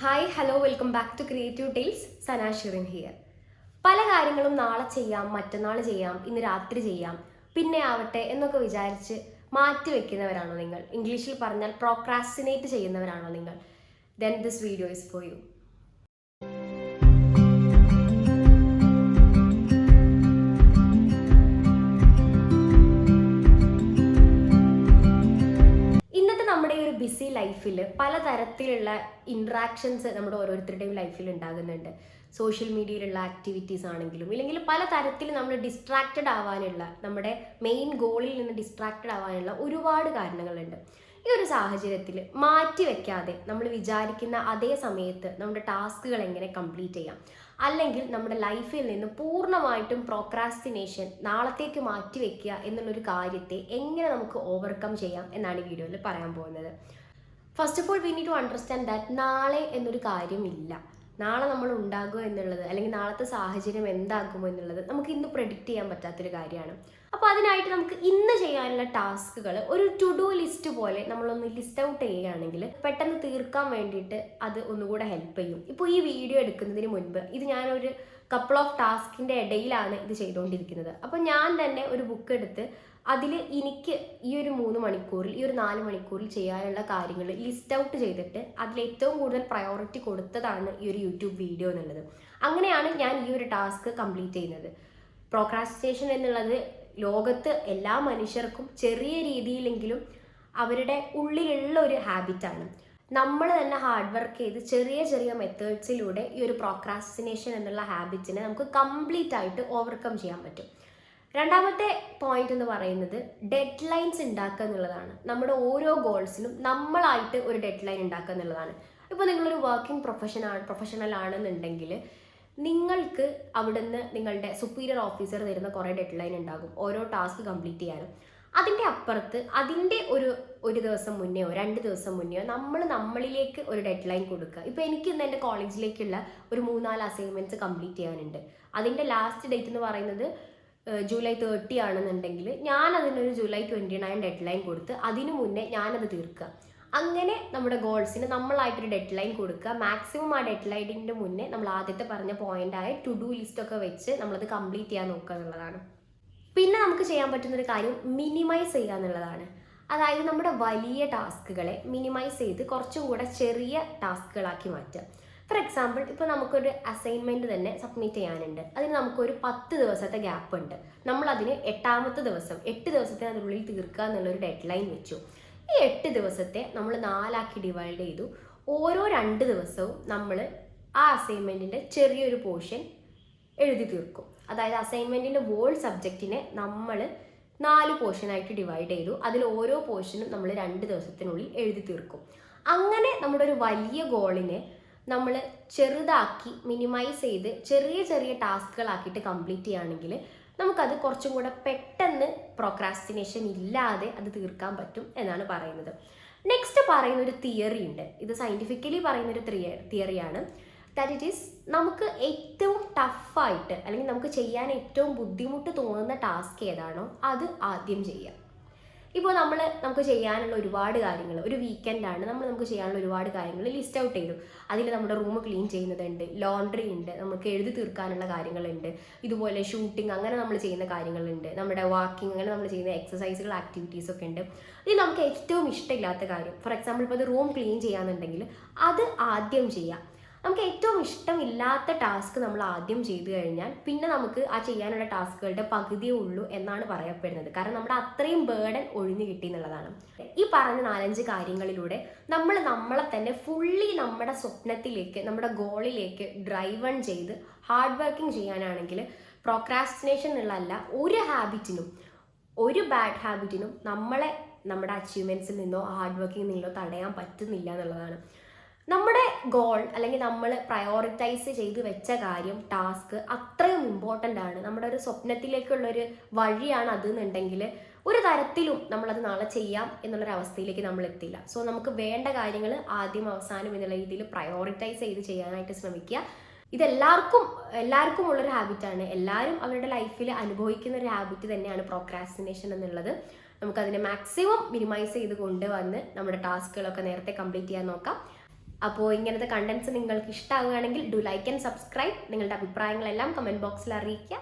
Hi hello welcome back to creative tales. Sana Shirin here. പല കാര്യങ്ങളും നാളെ ചെയ്യാം, മറ്റന്നാൾ ചെയ്യാം, ഇന്ന് രാത്രി ചെയ്യാം, പിന്നെ ആവട്ടെ എന്നൊക്കെ വിചാരിച്ച് മാറ്റി വെക്കുന്നവരാണോ നിങ്ങൾ? ഇംഗ്ലീഷിൽ പറഞ്ഞാൽ പ്രോക്രാസ്റ്റിനേറ്റ് ചെയ്യുന്നവരാണോ നിങ്ങൾ? Then this video is for you. നമ്മുടെ ഈ ഒരു ബിസി ലൈഫിൽ പലതരത്തിലുള്ള ഇൻട്രാക്ഷൻസ് നമ്മുടെ ഓരോരുത്തരുടെയും ലൈഫിൽ ഉണ്ടാകുന്നുണ്ട്. സോഷ്യൽ മീഡിയയിലുള്ള ആക്ടിവിറ്റീസ് ആണെങ്കിലും ഇല്ലെങ്കിൽ പലതരത്തിൽ നമ്മൾ ഡിസ്ട്രാക്റ്റഡ് ആവാനുള്ള, നമ്മുടെ മെയിൻ ഗോളിൽ നിന്ന് ഡിസ്ട്രാക്റ്റഡ് ആവാനുള്ള ഒരുപാട് കാരണങ്ങളുണ്ട്. ഈ ഒരു സാഹചര്യത്തിൽ മാറ്റി വെക്കാതെ നമ്മൾ വിചാരിക്കുന്ന അതേ സമയത്ത് നമ്മുടെ ടാസ്കുകൾ എങ്ങനെ കംപ്ലീറ്റ് ചെയ്യാം, അല്ലെങ്കിൽ നമ്മുടെ ലൈഫിൽ നിന്ന് പൂർണ്ണമായിട്ടും പ്രോക്രാസ്റ്റിനേഷൻ നാളത്തേക്ക് മാറ്റി വെക്കുക എന്നുള്ളൊരു കാര്യത്തെ എങ്ങനെ നമുക്ക് ഓവർകം ചെയ്യാം എന്നാണ് ഈ വീഡിയോയിൽ പറയാൻ പോകുന്നത്. First of all we need to understand that നാളെ എന്നൊരു കാര്യമില്ല. നാളെ നമ്മൾ ഉണ്ടാകുമോ എന്നുള്ളത്, അല്ലെങ്കിൽ നാളത്തെ സാഹചര്യം എന്താകുമോ എന്നുള്ളത് നമുക്ക് ഇന്ന് പ്രെഡിക്റ്റ് ചെയ്യാൻ പറ്റാത്തൊരു കാര്യമാണ്. അപ്പോൾ അതിനായിട്ട് നമുക്ക് ഇന്ന് ചെയ്യാനുള്ള ടാസ്കുകൾ ഒരു ടു ഡു ലിസ്റ്റ് പോലെ നമ്മളൊന്ന് ലിസ്റ്റ് ഔട്ട് ചെയ്യുകയാണെങ്കിൽ പെട്ടെന്ന് തീർക്കാൻ വേണ്ടിയിട്ട് അത് ഒന്നുകൂടെ ഹെൽപ്പ് ചെയ്യും. ഇപ്പോൾ ഈ വീഡിയോ എടുക്കുന്നതിന് മുൻപ് ഇത് ഞാനൊരു കപ്പിൾ ഓഫ് ടാസ്കിൻ്റെ ഇടയിലാണ് ഇത് ചെയ്തുകൊണ്ടിരിക്കുന്നത്. അപ്പോൾ ഞാൻ തന്നെ ഒരു ബുക്ക് എടുത്ത് അതിൽ എനിക്ക് ഈ ഒരു 3 മണിക്കൂറിൽ, ഈ ഒരു 4 മണിക്കൂറിൽ ചെയ്യാനുള്ള കാര്യങ്ങൾ ലിസ്റ്റ് ഔട്ട് ചെയ്തിട്ട് അതിൽ ഏറ്റവും കൂടുതൽ പ്രയോറിറ്റി കൊടുത്തതാണ് ഈ ഒരു യൂട്യൂബ് വീഡിയോ എന്നുള്ളത്. അങ്ങനെയാണ് ഞാൻ ഈ ഒരു ടാസ്ക് കംപ്ലീറ്റ് ചെയ്യുന്നത്. പ്രോക്രാസ്റ്റിനേഷൻ എന്നുള്ളത് ലോകത്ത് എല്ലാ മനുഷ്യർക്കും ചെറിയ രീതിയിലെങ്കിലും അവരുടെ ഉള്ളിലുള്ള ഒരു ഹാബിറ്റാണ്. നമ്മൾ തന്നെ ഹാർഡ് വർക്ക് ചെയ്ത് ചെറിയ ചെറിയ മെത്തേഡ്സിലൂടെ ഈ ഒരു പ്രോക്രാസ്റ്റിനേഷൻ എന്നുള്ള ഹാബിറ്റിനെ നമുക്ക് കംപ്ലീറ്റ് ആയിട്ട് ഓവർകം ചെയ്യാൻ പറ്റും. രണ്ടാമത്തെ പോയിന്റ് എന്ന് പറയുന്നത് ഡെഡ് ലൈൻസ് ഉണ്ടാക്കുക എന്നുള്ളതാണ്. നമ്മുടെ ഓരോ ഗോൾസിനും നമ്മളായിട്ട് ഒരു ഡെഡ് ലൈൻ ഉണ്ടാക്കുക എന്നുള്ളതാണ്. ഇപ്പോൾ നിങ്ങളൊരു വർക്കിംഗ് പ്രൊഫഷണൽ ആണെന്നുണ്ടെങ്കിൽ നിങ്ങൾക്ക് അവിടുന്ന് നിങ്ങളുടെ സുപ്പീരിയർ ഓഫീസർ തരുന്ന കുറേ ഡെഡ് ലൈൻ ഉണ്ടാകും ഓരോ ടാസ്ക് കംപ്ലീറ്റ് ചെയ്യാനും. അതിൻ്റെ അപ്പുറത്ത് അതിൻ്റെ ഒരു ദിവസം മുന്നെയോ 2 ദിവസം മുന്നെയോ നമ്മളിലേക്ക് ഒരു ഡെഡ് ലൈൻ കൊടുക്കുക. ഇപ്പോൾ എനിക്ക് ഇന്ന് എൻ്റെ കോളേജിലേക്കുള്ള ഒരു 3-4 അസൈൻമെൻറ്റ്സ് കംപ്ലീറ്റ് ചെയ്യാനുണ്ട്. അതിൻ്റെ ലാസ്റ്റ് ഡേറ്റ് എന്ന് പറയുന്നത് ജൂലൈ 30 ആണെന്നുണ്ടെങ്കിൽ ഞാൻ അതിനൊരു ജൂലൈ 29 ഡെഡ് ലൈൻ കൊടുത്ത് അതിനു മുന്നേ ഞാനത് തീർക്കുക. അങ്ങനെ നമ്മുടെ ഗോൾസിന് നമ്മളായിട്ടൊരു ഡെഡ് ലൈൻ കൊടുക്കുക. മാക്സിമം ആ ഡെഡ് ലൈനിൻ്റെ മുന്നേ നമ്മൾ ആദ്യത്തെ പറഞ്ഞ പോയിന്റായ ടു ഡു ലിസ്റ്റൊക്കെ വെച്ച് നമ്മളത് കംപ്ലീറ്റ് ചെയ്യാൻ നോക്കുക എന്നുള്ളതാണ്. പിന്നെ നമുക്ക് ചെയ്യാൻ പറ്റുന്നൊരു കാര്യം മിനിമൈസ് ചെയ്യുക എന്നുള്ളതാണ്. അതായത് നമ്മുടെ വലിയ ടാസ്കുകളെ മിനിമൈസ് ചെയ്ത് കുറച്ചും കൂടെ ചെറിയ ടാസ്കുകളാക്കി മാറ്റുക. ഫോർ എക്സാമ്പിൾ, ഇപ്പോൾ നമുക്കൊരു അസൈൻമെൻറ്റ് തന്നെ സബ്മിറ്റ് ചെയ്യാനുണ്ട്. അതിന് നമുക്കൊരു 10 ദിവസത്തെ ഗ്യാപ്പ് ഉണ്ട്. നമ്മളതിന് 8ാമത്തെ ദിവസം 8 ദിവസത്തിന് അതിനുള്ളിൽ തീർക്കുക എന്നുള്ളൊരു ഡെഡ് ലൈൻ വെച്ചു. ഈ 8 ദിവസത്തെ നമ്മൾ 4ആക്കി ഡിവൈഡ് ചെയ്തു. ഓരോ 2 ദിവസവും നമ്മൾ ആ അസൈൻമെൻറ്റിൻ്റെ ചെറിയൊരു പോർഷൻ എഴുതി തീർക്കും. അതായത് അസൈൻമെൻറ്റിൻ്റെ വോൾ സബ്ജക്റ്റിനെ നമ്മൾ 4 പോർഷനായിട്ട് ഡിവൈഡ് ചെയ്തു. അതിൽ ഓരോ പോർഷനും നമ്മൾ 2 ദിവസത്തിനുള്ളിൽ എഴുതി തീർക്കും. അങ്ങനെ നമ്മുടെ ഒരു വലിയ ഗോളിനെ നമ്മൾ ചെറുതാക്കി മിനിമൈസ് ചെയ്ത് ചെറിയ ചെറിയ ടാസ്കുകളാക്കിയിട്ട് കംപ്ലീറ്റ് ചെയ്യുകയാണെങ്കിൽ നമുക്കത് കുറച്ചും കൂടെ പെട്ടെന്ന് പ്രോക്രാസ്റ്റിനേഷൻ ഇല്ലാതെ അത് തീർക്കാൻ പറ്റും എന്നാണ് പറയുന്നത്. നെക്സ്റ്റ് പറയുന്ന ഒരു തിയറി ഉണ്ട്. ഇത് സയൻറ്റിഫിക്കലി പറയുന്നൊരു തിയറിയാണ്. ദാറ്റ് ഇറ്റ് ഈസ്, നമുക്ക് ഏറ്റവും ടഫായിട്ട് അല്ലെങ്കിൽ നമുക്ക് ചെയ്യാൻ ഏറ്റവും ബുദ്ധിമുട്ട് തോന്നുന്ന ടാസ്ക് ഏതാണോ അത് ആദ്യം ചെയ്യുക. ഇപ്പോൾ നമുക്ക് ചെയ്യാനുള്ള ഒരുപാട് കാര്യങ്ങൾ, ഒരു വീക്കെൻഡാണ്, നമുക്ക് ചെയ്യാനുള്ള ഒരുപാട് കാര്യങ്ങൾ ലിസ്റ്റ് ഔട്ട് ചെയ്തു. അതിൽ നമ്മുടെ റൂം ക്ലീൻ ചെയ്യുന്നതുണ്ട്, ലോണ്ട്രി ഉണ്ട്, നമുക്ക് എഴുതി തീർക്കാനുള്ള കാര്യങ്ങളുണ്ട്, ഇതുപോലെ ഷൂട്ടിംഗ് അങ്ങനെ നമ്മൾ ചെയ്യുന്ന കാര്യങ്ങളുണ്ട്, നമ്മുടെ വാക്കിംഗ് അങ്ങനെ നമ്മൾ ചെയ്യുന്ന എക്സസൈസുകൾ ആക്ടിവിറ്റീസ് ഒക്കെ ഉണ്ട്. ഇത് നമുക്ക് ഏറ്റവും ഇഷ്ടമില്ലാത്ത കാര്യം, ഫോർ എക്സാമ്പിൾ ഇപ്പോൾ അത് റൂം ക്ലീൻ ചെയ്യാന്നുണ്ടെങ്കിൽ അത് ആദ്യം ചെയ്യാം. നമുക്ക് ഏറ്റവും ഇഷ്ടമില്ലാത്ത ടാസ്ക് നമ്മൾ ആദ്യം ചെയ്തു കഴിഞ്ഞാൽ പിന്നെ നമുക്ക് ആ ചെയ്യാനുള്ള ടാസ്കുകളുടെ പകുതിയേ ഉള്ളൂ എന്നാണ് പറയപ്പെടുന്നത്. കാരണം നമ്മുടെ അത്രയും ബേർഡൻ ഒഴിഞ്ഞു കിട്ടി എന്നുള്ളതാണ്. ഈ പറഞ്ഞ 4-5 കാര്യങ്ങളിലൂടെ നമ്മളെ തന്നെ ഫുള്ളി നമ്മുടെ സ്വപ്നത്തിലേക്ക്, നമ്മുടെ ഗോളിലേക്ക് ഡ്രൈവ് ഓൺ ചെയ്ത് ഹാർഡ് വർക്കിംഗ് ചെയ്യാനാണെങ്കിൽ പ്രോക്രാസ്റ്റിനേഷൻ ഉള്ളതല്ല ഒരു ബാഡ് ഹാബിറ്റിനും നമ്മുടെ അച്ചീവ്മെൻറ്റ്സിൽ നിന്നോ ഹാർഡ് വർക്കിങ്ങിൽ നിന്നോ തടയാൻ പറ്റുന്നില്ല എന്നുള്ളതാണ്. നമ്മുടെ ഗോൾ അല്ലെങ്കിൽ നമ്മൾ പ്രയോറിറ്റൈസ് ചെയ്ത് വെച്ച കാര്യം, ടാസ്ക് അത്രയും ഇമ്പോർട്ടൻ്റ് ആണ്. നമ്മുടെ ഒരു സ്വപ്നത്തിലേക്കുള്ളൊരു വഴിയാണ് അതെന്നുണ്ടെങ്കിൽ ഒരു തരത്തിലും നമ്മളത് നാളെ ചെയ്യാം എന്നുള്ളൊരവസ്ഥയിലേക്ക് നമ്മൾ എത്തില്ല. സോ നമുക്ക് വേണ്ട കാര്യങ്ങൾ ആദ്യം അവസാനം എന്നുള്ള രീതിയിൽ പ്രയോറിറ്റൈസ് ചെയ്ത് ചെയ്യാനായിട്ട് ശ്രമിക്കുക. ഇതെല്ലാവർക്കും ഉള്ളൊരു ഹാബിറ്റാണ്. എല്ലാവരും അവരുടെ ലൈഫിൽ അനുഭവിക്കുന്ന ഒരു ഹാബിറ്റ് തന്നെയാണ് പ്രോക്രാസ്റ്റിനേഷൻ എന്നുള്ളത്. നമുക്കതിനെ മാക്സിമം മിനിമൈസ് ചെയ്ത് കൊണ്ടുവന്ന് നമ്മുടെ ടാസ്കുകളൊക്കെ നേരത്തെ കംപ്ലീറ്റ് ചെയ്യാൻ നോക്കാം. അപ്പോൾ ഇങ്ങനത്തെ കണ്ടന്റ്സ് നിങ്ങൾക്ക് ഇഷ്ടമാവുകയാണെങ്കിൽ ഡു ലൈക്ക് ആൻഡ് സബ്സ്ക്രൈബ്. നിങ്ങളുടെ അഭിപ്രായങ്ങളെല്ലാം കമൻറ്റ് ബോക്സിൽ അറിയിക്കുക.